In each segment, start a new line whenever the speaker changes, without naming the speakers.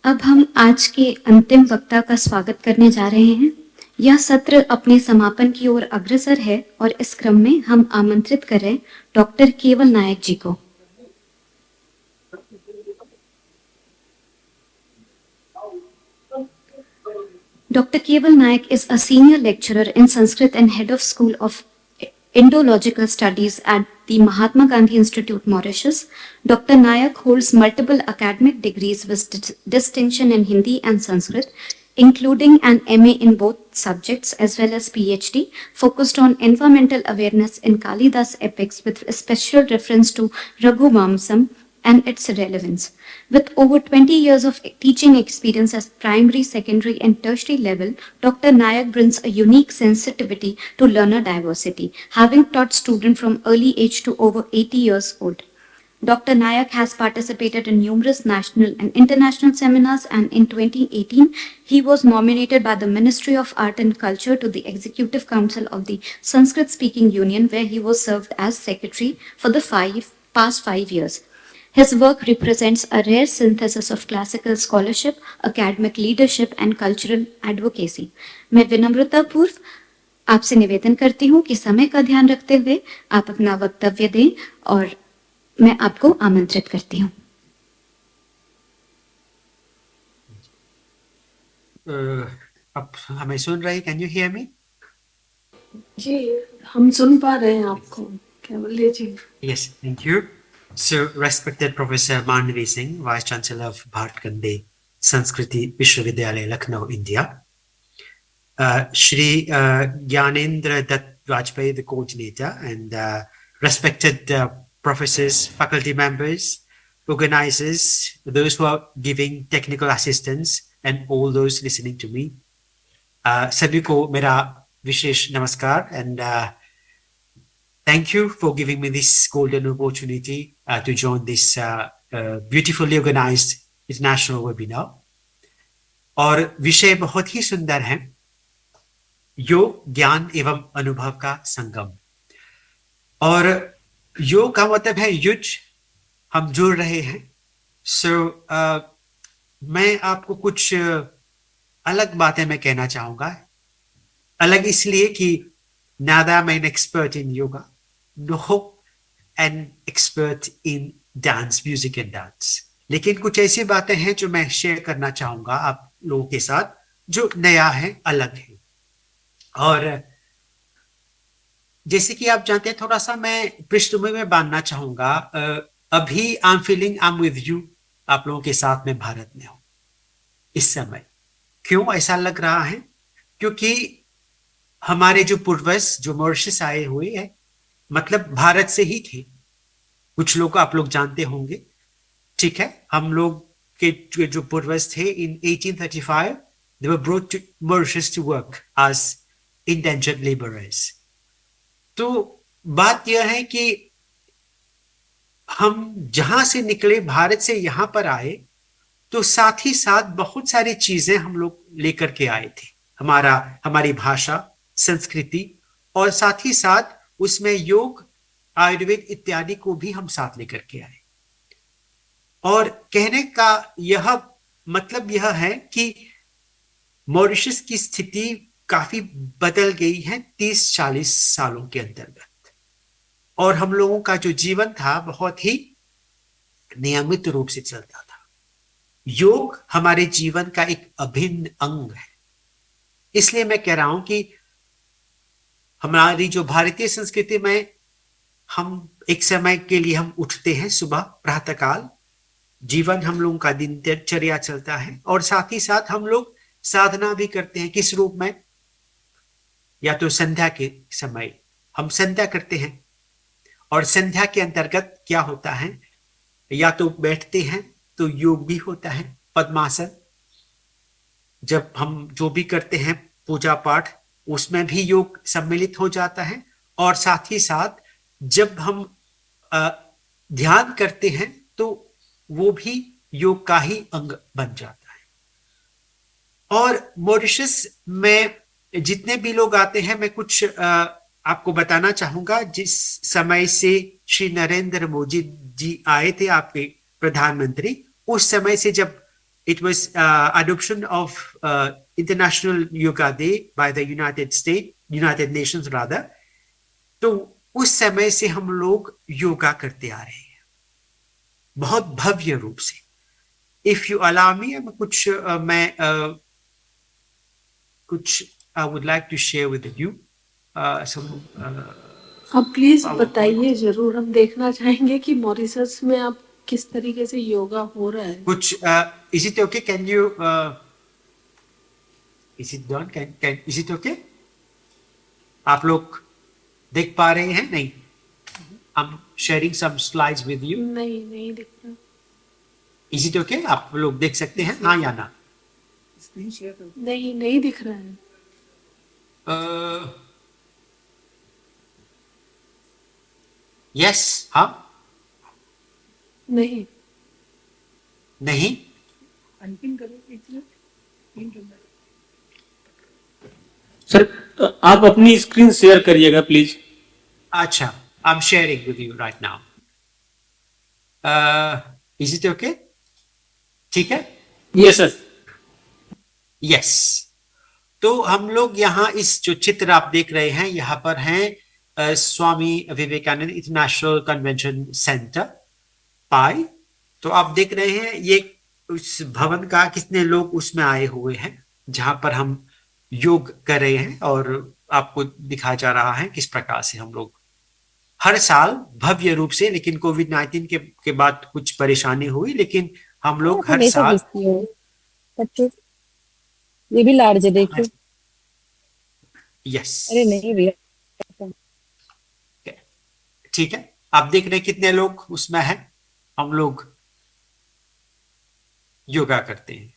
अब हम आज के अंतिम वक्ता का स्वागत करने जा रहे हैं। यह सत्र अपने समापन की ओर अग्रसर है और इस क्रम में हम आमंत्रित कर रहे हैं डॉक्टर केवल नायक जी को। Dr. Keval Nayak is a senior lecturer in Sanskrit and head of School of Indological Studies at the Mahatma Gandhi Institute, Mauritius. Dr. Nayak holds multiple academic degrees with distinction in Hindi and Sanskrit, including an MA in both subjects as well as PhD, focused on environmental awareness in Kalidas epics with special reference to Raghuvamsam and its relevance. With over 20 years of teaching experience at primary, secondary, and tertiary level, Dr. Nayak brings a unique sensitivity to learner diversity, having taught students from early age to over 80 years old. Dr. Nayak has participated in numerous national and international seminars, and in 2018, he was nominated by the Ministry of Art and Culture to the Executive Council of the Sanskrit Speaking Union, where he was served as secretary for the past 5 years. His work represents a rare synthesis of classical scholarship, academic leadership, and cultural advocacy. मैं विनम्रतापूर्व आपसे निवेदन करती हूँ कि समय का ध्यान रखते हुए आप अपना वक्तव्य दें और मैं आपको आमंत्रित करती हूँ।
अब हमें सुन रही? Can you hear me?
जी, हम सुन पा रहे हैं आपको। केवल जी।
Yes, thank you. So, respected Professor Manvi Singh, Vice Chancellor of Bharat Gandhi Sanskriti Vishwavidyalaya, Lucknow, India. Shri Gyanendra Dutt Vajpayee, the coordinator, and respected professors, faculty members, organizers, those who are giving technical assistance, and all those listening to me. सभी को मेरा विशेष नमस्कार and thank you for giving me this golden opportunity to join this beautifully organized international webinar. और विषय बहुत ही सुंदर है, योग, ज्ञान एवं अनुभव का संगम। और योग का मतलब है युज, हम जुड़ रहे हैं। मैं आपको कुछ अलग बातें मैं कहना चाहूंगा। अलग इसलिए कि neither am I an expert in yoga, nor an expert in dance, music and dance. लेकिन कुछ ऐसी बातें हैं जो मैं शेयर करना चाहूंगा आप लोगों के साथ, जो नया है, अलग है। और जैसे कि आप जानते हैं, थोड़ा सा मैं पृष्ठभूमि में बांधना चाहूंगा। अभी I am feeling I am with you, आप लोगों के साथ में भारत में हूं इस समय। क्यों ऐसा लग रहा है? क्योंकि हमारे जो पूर्वज जो मॉरिशस आए हुए हैं, मतलब भारत से ही थे। कुछ लोग आप लोग जानते होंगे, ठीक है। हम लोग के जो पूर्वज थे इन 1835 they were brought to Mauritius to work as indentured laborers. तो बात यह है कि हम जहां से निकले, भारत से यहां पर आए, तो साथ ही साथ बहुत सारी चीजें हम लोग लेकर के आए थे। हमारी भाषा, संस्कृति, और साथ ही साथ उसमें योग, आयुर्वेद इत्यादि को भी हम साथ लेकर के आए। और कहने का यह मतलब यह है कि मॉरिशस की स्थिति काफी बदल गई है 30-40 सालों के अंतर्गत। और हम लोगों का जो जीवन था बहुत ही नियमित रूप से चलता था। योग हमारे जीवन का एक अभिन्न अंग है। इसलिए मैं कह रहा हूं कि हमारी जो भारतीय संस्कृति में हम एक समय के लिए हम उठते हैं सुबह प्रातःकाल, जीवन हम लोगों का दिनचर्या चलता है, और साथ ही साथ हम लोग साधना भी करते हैं। किस रूप में? या तो संध्या के समय हम संध्या करते हैं, और संध्या के अंतर्गत क्या होता है, या तो बैठते हैं तो योग भी होता है, पद्मासन। जब हम जो भी करते हैं पूजा पाठ, उसमें भी योग सम्मिलित हो जाता है। और साथ ही साथ जब हम ध्यान करते हैं तो वो भी योग का ही अंग बन जाता है। और मॉरिशस में जितने भी लोग आते हैं, मैं कुछ आपको बताना चाहूंगा। जिस समय से श्री नरेंद्र मोदी जी आए थे, आपके प्रधानमंत्री, उस समय से जब it was adoption of International Yoga Day by the United Nations rather. तो उस समय से हम लोग योगा करते आ रहे हैं बहुत भव्य रूप से. इफ यू अलाउ मी, मैं कुछ I would like to share with you some
आप प्लीज बताइए जरूर, हम देखना चाहेंगे कि मॉरिशस में आप किस तरीके से योगा हो रहा है.
कुछ is it okay, can you is it done, can is it okay? आप लोग देख पा रहे हैं? नहीं, I'm sharing some slides with you.
नहीं दिख रहा.
Is it okay? आप लोग देख सकते हैं, हाँ या ना?
नहीं दिख रहा है.
Yes, हाँ,
नहीं.
सर आप अपनी स्क्रीन शेयर करिएगा प्लीज.
अच्छा, I'm sharing with you right now. Is it okay? ठीक है?
Yes sir.
यस. तो हम लोग यहाँ इस जो चित्र आप देख रहे हैं यहाँ पर हैं Swami Vivekananda international convention centre पाई. तो आप देख रहे हैं ये उस भवन का कितने लोग उसमें आए हुए हैं जहां पर हम योग कर रहे हैं और आपको दिखाया जा रहा है किस प्रकार से हम लोग हर साल भव्य रूप से, लेकिन कोविड-19 के बाद कुछ परेशानी हुई, लेकिन हम लोग हर साल.
ये भी लार्ज है, देखिए.
यस,
अरे नहीं भैया,
ठीक है. आप देख रहे हैं कितने लोग उसमें हैं. हम लोग योगा करते हैं,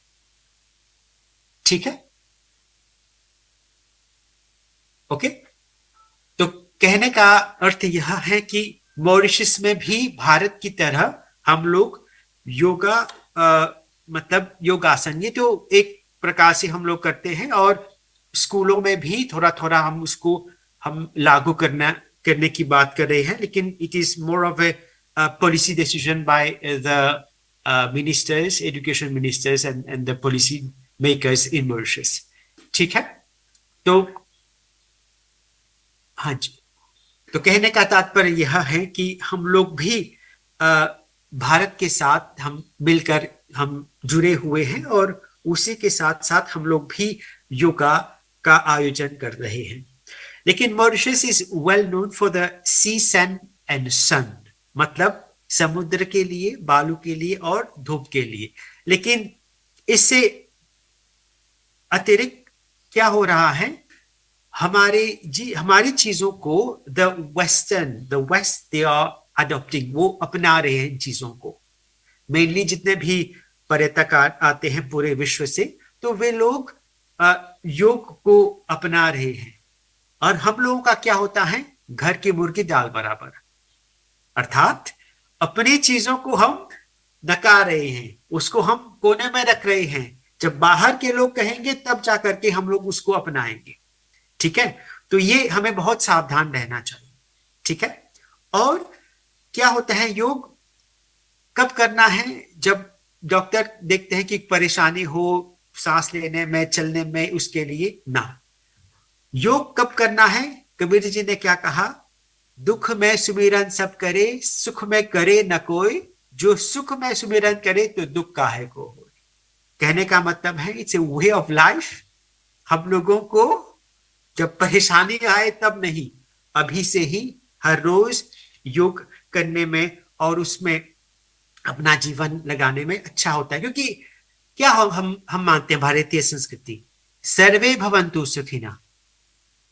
ठीक है. ओके. तो कहने का अर्थ यह है कि मॉरिशस में भी भारत की तरह हम लोग योगा मतलब योगासन, ये तो एक प्रकार से हम लोग करते हैं और स्कूलों में भी थोड़ा थोड़ा हम उसको लागू करने की बात कर रहे हैं, लेकिन it is more of A policy decision by the ministers, education ministers and the policy makers in Mauritius. ठीक है. तो हाँ जी, तो कहने का तात्पर्य यह है कि हम लोग भी भारत के साथ हम मिलकर हम जुड़े हुए हैं और उसी के साथ साथ हम लोग भी योगा का आयोजन कर रहे हैं. लेकिन Mauritius is well known for the sea, sand and sun, मतलब समुद्र के लिए, बालू के लिए और धूप के लिए. लेकिन इससे अतिरिक्त क्या हो रहा है, हमारी चीजों को the west they are adopting, वो अपना रहे हैं इन चीजों को. मेनली जितने भी पर्यटक आते हैं पूरे विश्व से, तो वे लोग योग को अपना रहे हैं. और हम लोगों का क्या होता है, घर की मुर्गी दाल बराबर, अर्थात अपनी चीजों को हम नकार रहे हैं, उसको हम कोने में रख रहे हैं. जब बाहर के लोग कहेंगे तब जाकर के हम लोग उसको अपनाएंगे. ठीक है. तो ये हमें बहुत सावधान रहना चाहिए. ठीक है. और क्या होता है, योग कब करना है, जब डॉक्टर देखते हैं कि परेशानी हो सांस लेने में, चलने में, उसके लिए ना. योग कब करना है, कबीर जी ने क्या कहा, दुख में सुमिरन सब करे, सुख में करे न कोई, जो सुख में सुमिरन करे तो दुख काहे को हो. कहने का मतलब है it's a way of life. हम लोगों को जब परेशानी आए तब नहीं, अभी से ही हर रोज योग करने में और उसमें अपना जीवन लगाने में अच्छा होता है. क्योंकि क्या हम मानते हैं भारतीय संस्कृति, सर्वे भवन्तु सुखिनः,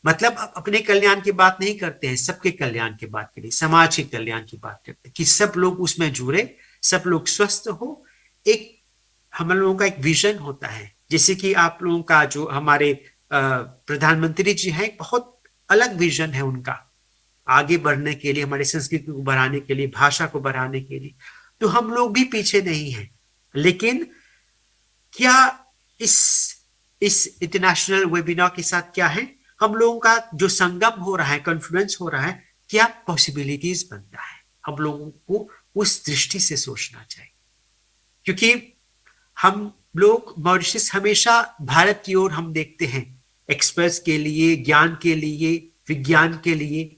मतलब अपने कल्याण की बात नहीं करते हैं, सबके कल्याण की बात करें, समाज के कल्याण की बात करते हैं कि सब लोग उसमें जुड़े, सब लोग स्वस्थ हो. एक हम लोगों का एक विजन होता है, जैसे कि आप लोगों का जो हमारे प्रधानमंत्री जी हैं, बहुत अलग विजन है उनका आगे बढ़ने के लिए, हमारे संस्कृति को बढ़ाने के लिए, भाषा को बढ़ाने के लिए. तो हम लोग भी पीछे नहीं हैं. लेकिन क्या इस इंटरनेशनल वेबिनार के साथ क्या है, हम लोगों का जो संगम हो रहा है, कॉन्फ्लुएंस हो रहा है, क्या पॉसिबिलिटीज बनता है, हम लोगों को उस दृष्टि से सोचना चाहिए. क्योंकि हम लोग मॉरिशस हमेशा भारत की ओर हम देखते हैं, एक्सपर्ट्स के लिए, ज्ञान के लिए, विज्ञान के लिए।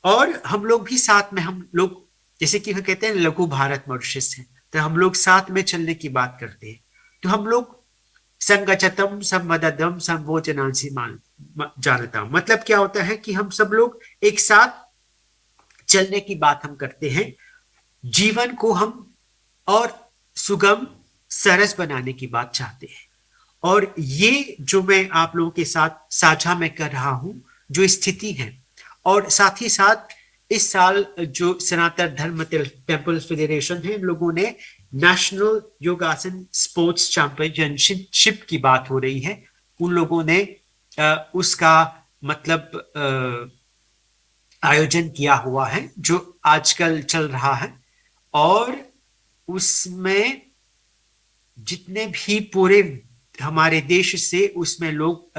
और हम लोग भी साथ में, हम लोग जैसे कि हम कहते हैं लघु भारत मॉरिशस है, तो हम लोग साथ में चलने की बात करते हैं। तो हम लोग संगचतम संवददम संवोचनांसी मान जानता हूं, मतलब क्या होता है कि हम सब लोग एक साथ चलने की बात हम करते हैं, जीवन को हम और सुगम सरस बनाने की बात चाहते हैं। और ये जो मैं आप लोगों के साथ साझा में कर रहा हूं, जो स्थिति है, और साथ ही साथ इस साल जो सनातन धर्म टेम्पल फेडरेशन है, इन लोगों ने नेशनल योगासन स्पोर्ट्स चैंपियनशिप की बात हो रही है, उन लोगों ने उसका मतलब आयोजन किया हुआ है जो आजकल चल रहा है। और उसमें जितने भी पूरे हमारे देश से उसमें लोग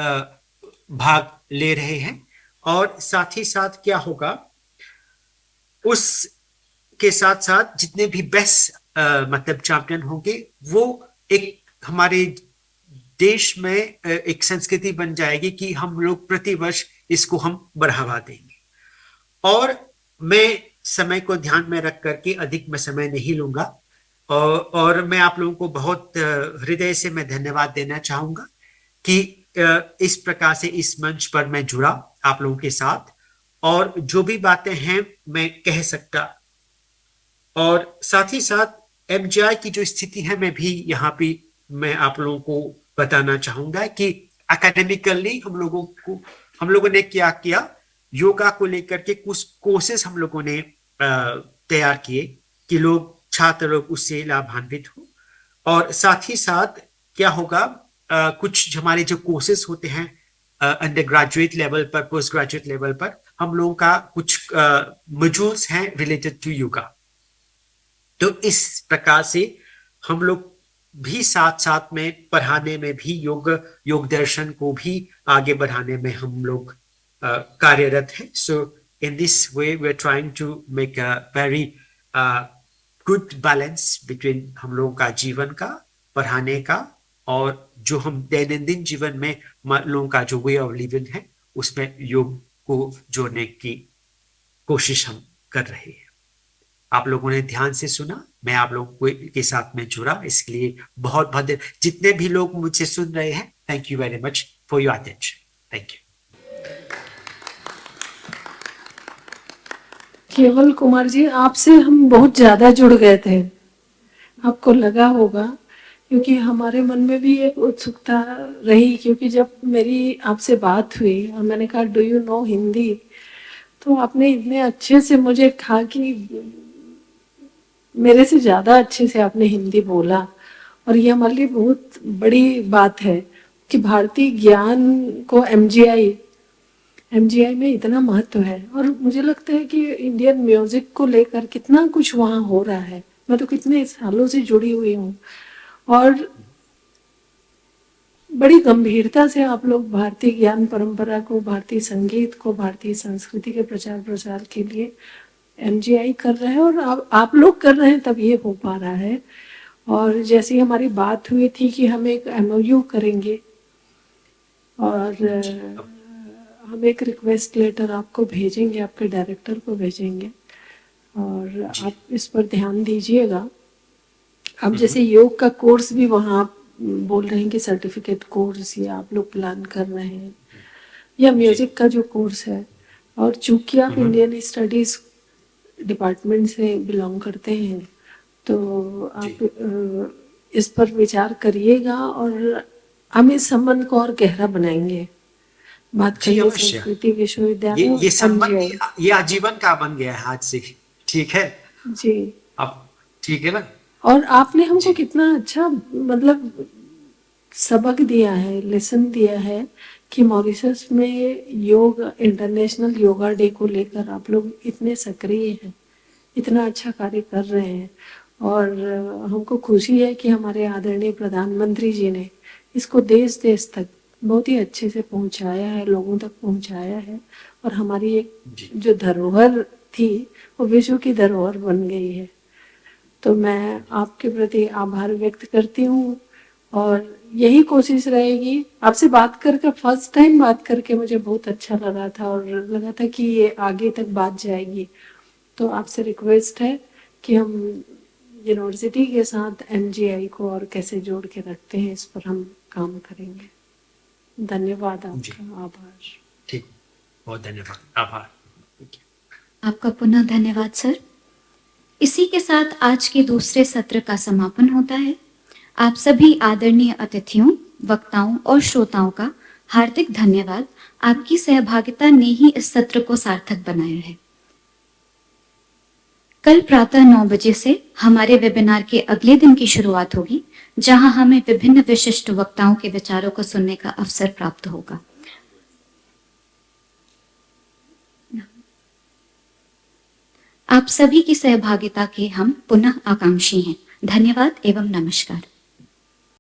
भाग ले रहे हैं। और साथ ही साथ क्या होगा, उसके साथ साथ जितने भी बेस्ट मतलब चैंपियन होंगे, वो एक हमारे देश में एक संस्कृति बन जाएगी कि हम लोग प्रतिवर्ष इसको हम बढ़ावा देंगे। और मैं समय को ध्यान में रख करके अधिक मैं समय नहीं लूंगा, और मैं आप लोगों को बहुत हृदय से मैं धन्यवाद देना चाहूंगा कि इस प्रकार से इस मंच पर मैं जुड़ा आप लोगों के साथ, और जो भी बातें हैं मैं कह सकता। और साथ ही साथ एमजीआई की जो स्थिति है, मैं भी यहाँ पे मैं आप लोगों को बताना चाहूंगा कि एकेडमिकली हम लोगों ने क्या किया, योगा को लेकर के कुछ कोर्सेज हम लोगों ने तैयार किए कि लोग, छात्र लोग उससे लाभान्वित हो। और साथ ही साथ क्या होगा, कुछ हमारे जो कोर्सेज होते हैं अंडर ग्रेजुएट लेवल पर, पोस्ट ग्रेजुएट लेवल पर, हम लोगों का कुछ मॉड्यूल्स हैं रिलेटेड टू योगा। तो इस प्रकार से हम लोग भी साथ साथ में पढ़ाने में भी, योग दर्शन को भी आगे बढ़ाने में हम लोग कार्यरत है। So in this way we are trying to make a very good balance between हम लोगों का जीवन का, पढ़ाने का, और जो हम दैनंदिन जीवन में लोगों का जो वे ऑफ लिविंग है, उसमें योग को जोड़ने की कोशिश हम कर रहे हैं। आप लोगों ने ध्यान से सुना, मैं आप लोगों के साथ में जुड़ा, इसलिए बहुत बहुत, जितने भी लोग मुझसे सुन रहे हैं, thank you very much for your attention. Thank you.
केवल कुमार जी, आपसे हम बहुत ज्यादा जुड़ गए थे, आपको लगा होगा, क्योंकि हमारे मन में भी एक उत्सुकता रही, क्योंकि जब मेरी आपसे बात हुई और मैंने कहा डू यू नो हिंदी, तो आपने इतने अच्छे से मुझे कहा कि मेरे से ज्यादा अच्छे से आपने हिंदी बोला। और ये हमारे लिए बहुत बड़ी बात है कि भारतीय ज्ञान को एमजीआई में इतना महत्व है। और मुझे लगता है कि इंडियन म्यूजिक को लेकर कितना कुछ वहाँ हो रहा है। मैं तो कितने सालों से जुड़ी हुई हूँ, और बड़ी गंभीरता से आप लोग भारतीय ज्ञान परंपरा को, भारतीय संगीत को, भारतीय संस्कृति के प्रचार प्रसार के लिए एमजीआई कर रहे हैं, और आप लोग कर रहे हैं, तब ये हो पा रहा है। और जैसी हमारी बात हुई थी कि हम एक एमओयू करेंगे, और हम एक रिक्वेस्ट लेटर आपको भेजेंगे, आपके डायरेक्टर को भेजेंगे, और आप इस पर ध्यान दीजिएगा। अब जैसे योग का कोर्स भी वहाँ आप बोल रहे हैं कि सर्टिफिकेट कोर्स या आप लोग प्लान कर रहे हैं, या म्यूजिक का जो कोर्स है, और चूंकि आप इंडियन स्टडीज डिपार्टमेंट से बिलोंग करते हैं, तो आप इस पर विचार करिएगा, और हम इस संबंध को और गहरा बनाएंगे। बात करिए संस्कृति विश्वविद्यालय,
ये संबंध ये आजीवन का बन गया है आज से, ठीक है
जी।
अब ठीक है ना।
और आपने हमको कितना अच्छा मतलब सबक दिया है, लेसन दिया है कि मॉरिशस में योग, इंटरनेशनल योगा डे को लेकर आप लोग इतने सक्रिय हैं, इतना अच्छा कार्य कर रहे हैं। और हमको खुशी है कि हमारे आदरणीय प्रधानमंत्री जी ने इसको देश देश तक बहुत ही अच्छे से पहुंचाया है, लोगों तक पहुंचाया है, और हमारी एक जो धरोहर थी वो विश्व की धरोहर बन गई है। तो मैं आपके प्रति आभार व्यक्त करती हूँ, और यही कोशिश रहेगी। आपसे बात करके फर्स्ट टाइम बात करके मुझे बहुत अच्छा लगा था और लगा था कि ये आगे तक बात जाएगी। तो आपसे रिक्वेस्ट है कि हम यूनिवर्सिटी के साथ एमजीआई को और कैसे जोड़ के रखते हैं, इस पर हम काम करेंगे। धन्यवाद
जी।
आपका, आभार।
ठीक, बहुत धन्यवाद, आभार।
आपका पुनः धन्यवाद सर। इसी के साथ आज के दूसरे सत्र का समापन होता है। आप सभी आदरणीय अतिथियों, वक्ताओं और श्रोताओं का हार्दिक धन्यवाद। आपकी सहभागिता ने ही इस सत्र को सार्थक बनाया है। कल प्रातः 9 बजे से हमारे वेबिनार के अगले दिन की शुरुआत होगी, जहां हमें विभिन्न विशिष्ट वक्ताओं के विचारों को सुनने का अवसर प्राप्त होगा। आप सभी की सहभागिता के हम पुनः आकांक्षी हैं। धन्यवाद एवं नमस्कार।